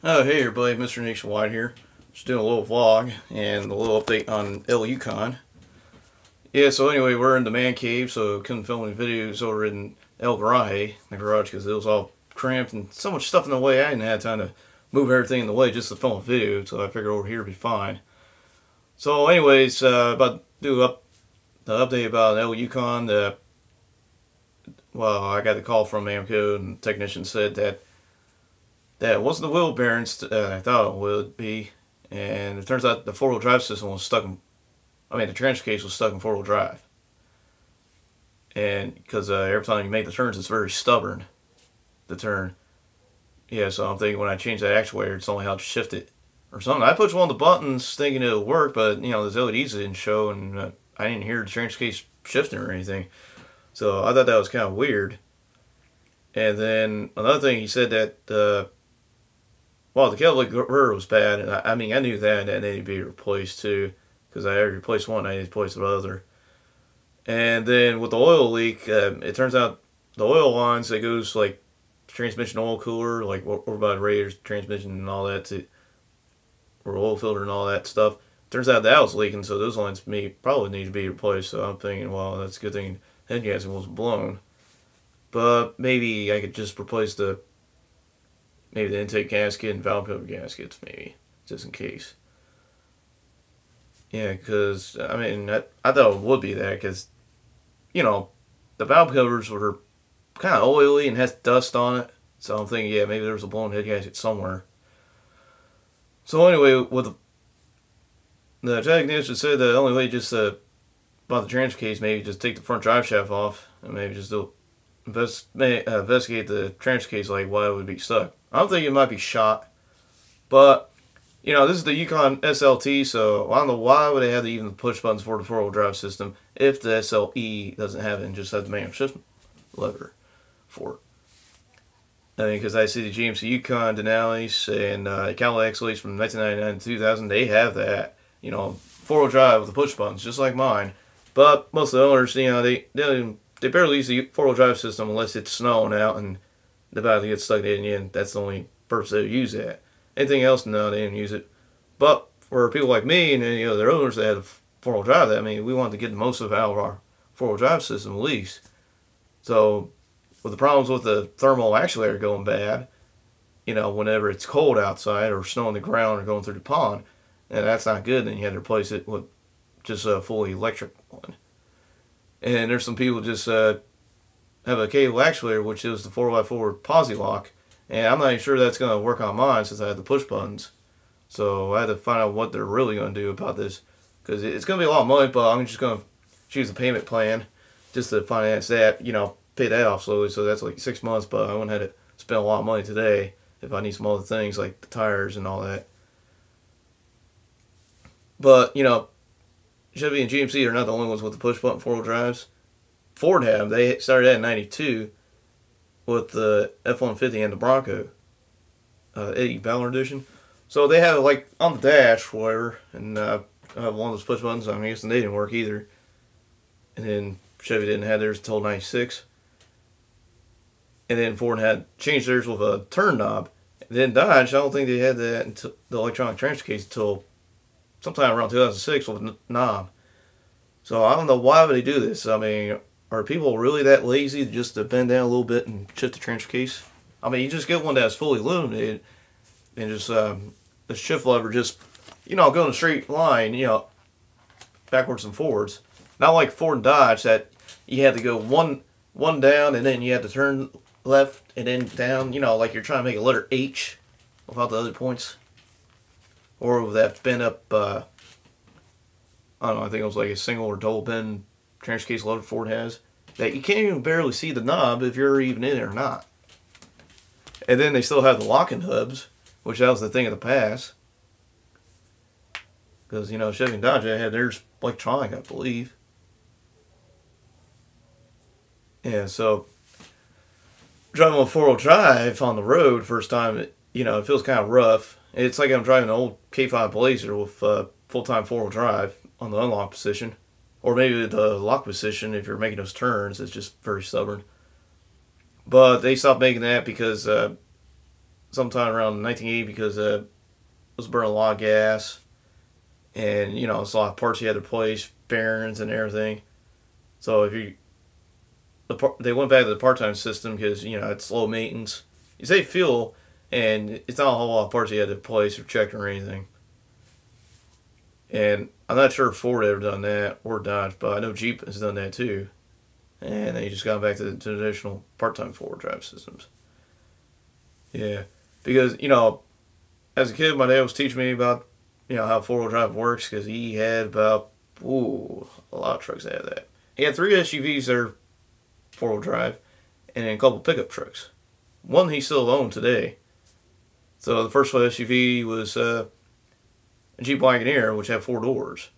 Oh, hey everybody, Mr. Nationwide here. Just doing a little vlog and a little update on Yukon. Yeah, so anyway, we're in the man cave, so couldn't film any videos over in the garage, because it was all cramped and so much stuff in the way. I didn't have time to move everything in the way just to film a video, so I figured over here would be fine. So anyways, about to do the update about Yukon. Well, I got the call from Amco, and the technician said that it wasn't the wheel bearings I thought it would be, and it turns out the four-wheel drive system was stuck in, the transfer case was stuck in four-wheel drive. And because every time you make the turns, it's very stubborn, the turn. Yeah, so I'm thinking when I change that actuator, it's only how to shift it or something. I pushed one of the buttons thinking it would work, but, those LEDs didn't show, and I didn't hear the transfer case shifting or anything. So I thought that was kind of weird. And then another thing, he said that well, the catalytic converter was bad, and I knew that needed to be replaced too, because I already replaced one, I need to replace the other. And then with the oil leak, it turns out the oil lines that goes like transmission oil cooler, like over by the radiator transmission and all that, or oil filter and all that stuff. Turns out that was leaking, so those lines probably need to be replaced. So I'm thinking, well, that's a good thing head gasket wasn't blown. But maybe I could just replace maybe the intake gasket and valve cover gaskets, maybe, just in case. Yeah, because, I thought it would be that, because, the valve covers were kind of oily and has dust on it. So I'm thinking, yeah, maybe there was a blown head gasket somewhere. So anyway, with the technician said the only way just about the transfer case, maybe just take the front drive shaft off and maybe just investigate the transfer case, like why it would be stuck. I'm thinking it might be shot, but this is the Yukon SLT, so I don't know why would they have even the push buttons for the four-wheel drive system if the SLE doesn't have it and just has the manual shift lever for it. Because I see the GMC Yukon Denali's and Cadillac Escalades from 1999 to 2000, they have that, four-wheel drive with the push buttons, just like mine. But most of the owners, they barely use the four-wheel drive system unless it's snowing out and the battery gets stuck in the end. That's the only purpose they use that. Anything else, no, they didn't use it. But for people like me and their owners that have four-wheel drive, we wanted to get the most out of our four-wheel drive system at least. So with the problems with the thermal actuator going bad, whenever it's cold outside or snow on the ground or going through the pond, and that's not good, then you had to replace it with just a fully electric one. And there's some people just have a cable actuator, which is the 4x4 posi lock, and I'm not even sure that's going to work on mine since I have the push buttons. So I had to find out what they're really going to do about this, because it's going to be a lot of money, but I'm just going to choose a payment plan just to finance that, pay that off slowly. So that's like 6 months, but I wouldn't have to spend a lot of money today if I need some other things like the tires and all that. But, Chevy and GMC are not the only ones with the push button four-wheel drives. Ford had them. They started that in '92 with the F-150 and the Bronco, Eddie Ballard edition. So they have it like on the dash, whatever, and I have one of those push buttons. I guess they didn't work either. And then Chevy didn't have theirs until '96. And then Ford had changed theirs with a turn knob. And then Dodge, I don't think they had that until the electronic transfer case until sometime around 2006 with a knob. So I don't know why would they do this. Are people really that lazy just to bend down a little bit and shift the transfer case? You just get one that's fully illuminated and just the shift lever just, go in a straight line, backwards and forwards. Not like Ford and Dodge that you had to go one down and then you had to turn left and then down, like you're trying to make a letter H without the other points. Or with that bend up, I don't know, I think it was like a single or double bend transfer case lever Ford has, that you can't even barely see the knob if you're even in it or not. And then they still have the locking hubs, which that was the thing of the past. Because, Chevy and Dodge had theirs electronic, I believe. Yeah, so driving with four-wheel drive on the road first time, it feels kind of rough. It's like I'm driving an old K5 Blazer with full-time four-wheel drive on the unlock position. Or maybe the lock position if you're making those turns. It's just very stubborn. But they stopped making that because sometime around 1980 because it was burning a lot of gas, and you know, it's a lot of parts you had to replace, bearings and everything. So if you they went back to the part-time system because you know it's low maintenance. You save fuel, and it's not a whole lot of parts you had to replace or check or anything. And I'm not sure if Ford ever done that or Dodge, but I know Jeep has done that too. And they just got back to the traditional part-time four-wheel drive systems. Yeah, because you know, as a kid, my dad was teaching me about you know how four-wheel drive works because he had about a lot of trucks that had that. He had 3 SUVs that are four-wheel drive, and then a couple pickup trucks. One he still owns today. So the first SUV was a Jeep Wagoneer, which had 4 doors,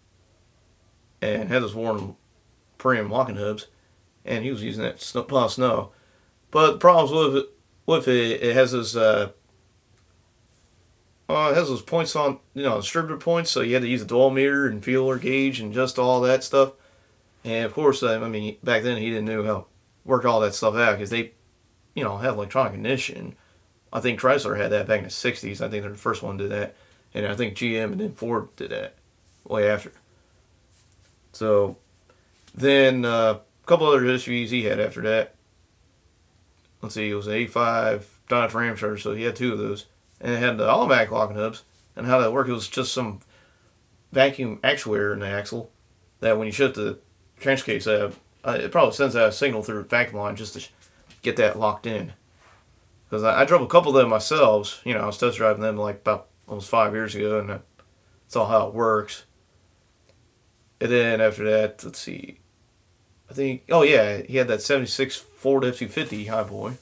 and had those worn premium locking hubs, and he was using that to plow snow. But the problems with it, it has those points on, you know, distributor points, so you had to use a dual meter and fuel gauge and just all that stuff. And of course, I mean, back then he didn't know how to work all that stuff out because they, you know, have electronic ignition. I think Chrysler had that back in the 60s. I think they're the first one to do that. And I think GM and then Ford did that way after. So then a couple other SUVs he had after that. Let's see, it was an 85 Dodge Ramcharger, so he had 2 of those. And it had the automatic locking hubs. And how that worked, it was just some vacuum actuator in the axle that when you shut the transfer case out, it probably sends out a signal through the vacuum line just to get that locked in. Because I drove a couple of them myself. You know, I was test driving them like about almost 5 years ago, and that's all how it works. And then after that, let's see, I think, oh yeah, he had that 76 Ford F-250 Highboy.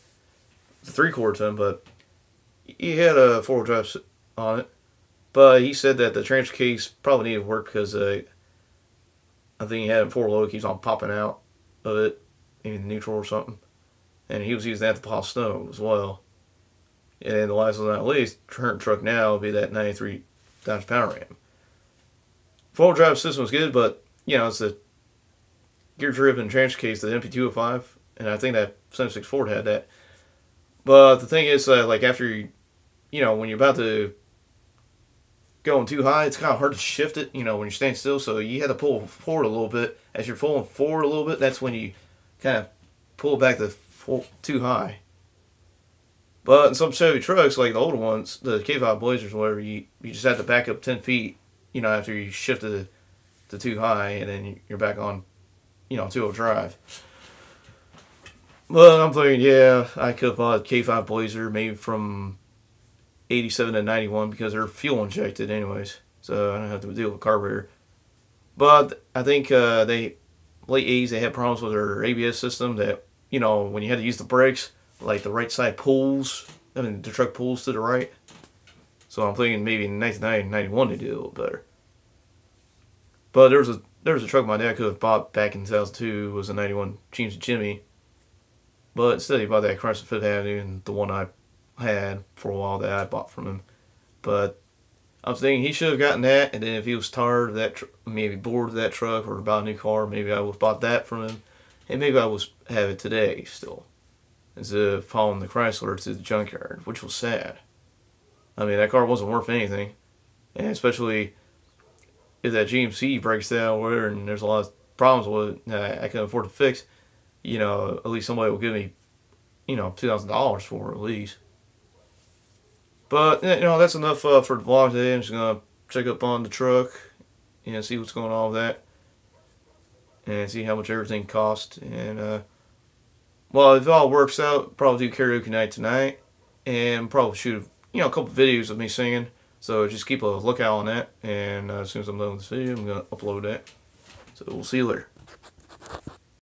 It's a 3/4 ton, but he had a 4-wheel drive on it. But he said that the transfer case probably needed work because I think he had it 4 low, keeps on popping out of it, maybe the neutral or something. And he was using that to plow snow as well. And the last but not least, current truck now would be that 93 Dodge Power Ram. 4-wheel drive system was good, but you know, it's the gear-driven transfer case, the MP205, and I think that 76 Ford had that. But the thing is, like after you know, when you're about to going too high, it's kind of hard to shift it, you know, when you're standing still. So you had to pull forward a little bit. As you're pulling forward a little bit, that's when you kind of pull back too high. But in some Chevy trucks, like the older ones, the K5 Blazers or whatever, you just have to back up 10 feet, you know, after you shifted it to too high, and then you're back on, you know, 2-wheel drive. But I'm thinking, yeah, I could have bought a K5 Blazer maybe from 87 to 91 because they're fuel injected anyways, so I don't have to deal with carburetor. But I think late 80s, they had problems with their ABS system that, you know, when you had to use the brakes, like the right side pulls, I mean, the truck pulls to the right. So I'm thinking maybe in 1990, 91 they did a little better. But there was a truck my dad could have bought back in 2002, was a 91 James Jimmy. But instead he bought that Chrysler Fifth Avenue, and the one I had for a while that I bought from him. But I was thinking he should have gotten that, and then if he was tired of that, maybe bored of that truck or bought a new car, maybe I would have bought that from him, and maybe I would have it today still, instead of following the Chrysler to the junkyard, which was sad. I mean, that car wasn't worth anything, and especially if that GMC breaks down or whatever, and there's a lot of problems with it that I can afford to fix, you know, at least somebody will give me, you know, $2,000 for it at least. But, you know, that's enough for the vlog today. I'm just going to check up on the truck and see what's going on with that. And see how much everything costs. And, well, if it all works out, probably do karaoke night tonight. And probably shoot, you know, a couple videos of me singing. So just keep a lookout on that. And as soon as I'm done with this video, I'm going to upload that. So we'll see you later.